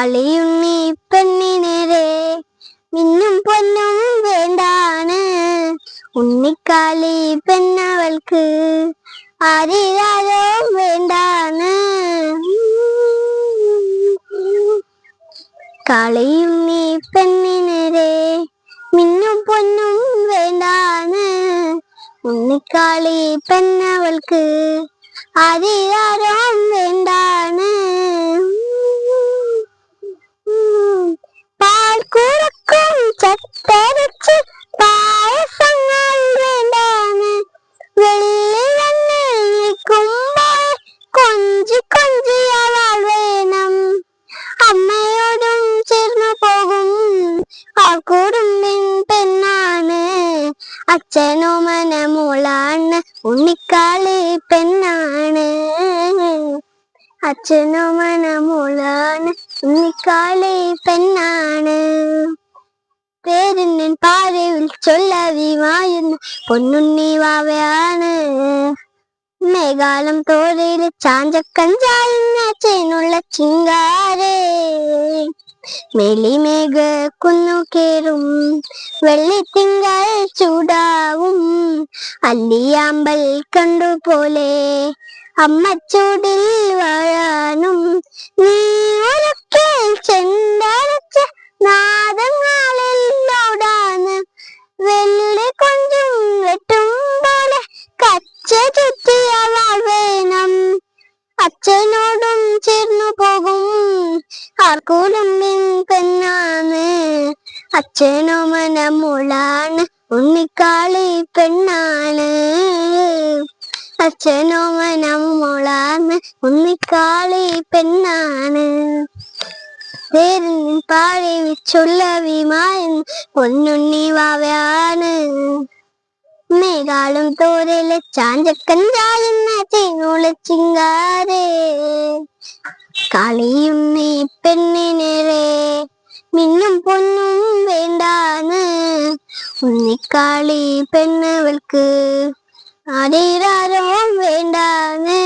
കളിയുണ്ണി പെണ്ണിനേരെ മിന്നും പൊന്നും വേണ്ടാണ്. ഉണ്ണിക്കാളി പെണ്ണവൾക്ക് ആരിരാരോ വേണ്ടാണ്. കളിയുണ്ണി പെണ്ണിനേരെ മിന്നും പൊന്നും വേണ്ടാണ്. ഉണ്ണിക്കാളി പെണ്ണവൾക്ക് ആരിരാരോ വേണ്ടാണ്. പാൽ കുറുക്കും ചട്ടരച്ച് പായസങ്ങൾ വേണ്ടാണ്. വെള്ളി വന്നിരിക്കുമ്പോൾ കൊഞ്ചി കൊഞ്ചി അവൾ വേണം. അമ്മയോടും ചേർന്നു പോകും ആൾക്കൂടുമ്പിൻ പെണ്ണാണ്. അച്ഛനോ മനമോളാണ്. ഉണ്ണിക്കാളി പെണ്ണാണ്. അച്ഛനോ മനമോളാണ്. ഉണ്ണിക്കാളി പെണ്ണാണ്. പേരിൻ പാരയിൽ ചൊല്ലവിമായുന്ന പൊന്നുണ്ണി വാവയാണ്. മേഘാലം തോരയില് ചാഞ്ചക്കഞ്ചായുന്ന ചേനുള്ള ചിങ്കാരേ. മെലിമേഘ കുന്നു കേറും വെള്ളിത്തിങ്കൾ ചൂടാവും. അല്ലിയാമ്പൽ കണ്ടുപോലെ അമ്മച്ചൂടിൽ വാഴാനും. നീ ഉറക്കെ ചെണ്ടടച്ച നാദങ്ങളിൽ ഓടാന്. വെള്ളി കൊഞ്ചും വെട്ടും പോലെ കച്ച ചുറ്റിയവൾ വേണം. അച്ഛനോടും ചേർന്നു പോകും ആർക്കൂടുമ്പിൻ പെണ്ണാണ്. അച്ഛനോ മനമോളാണ്. ഉണ്ണിക്കാളി പെണ്ണാണ്. അച്ഛനോ മനമോളാണ്. ഉണ്ണിക്കാളി പെണ്ണാണ്. പേരിൻ പാഴി ചൊല്ലവിമായുന്ന പൊന്നുണ്ണി വാവയാണ്. മേഘാലം തോരയിലെ ചാഞ്ചക്കഞ്ചായുന്ന ചേനുള്ള ചിങ്കാരേ. കളിയുണ്ണി പെണ്ണിനേരെ മിന്നും പൊന്നും വേണ്ടാണ്. ഉണ്ണിക്കാളി പെണ്ണവൾക്ക് ആരിരാരോ വേണ്ടാണ്.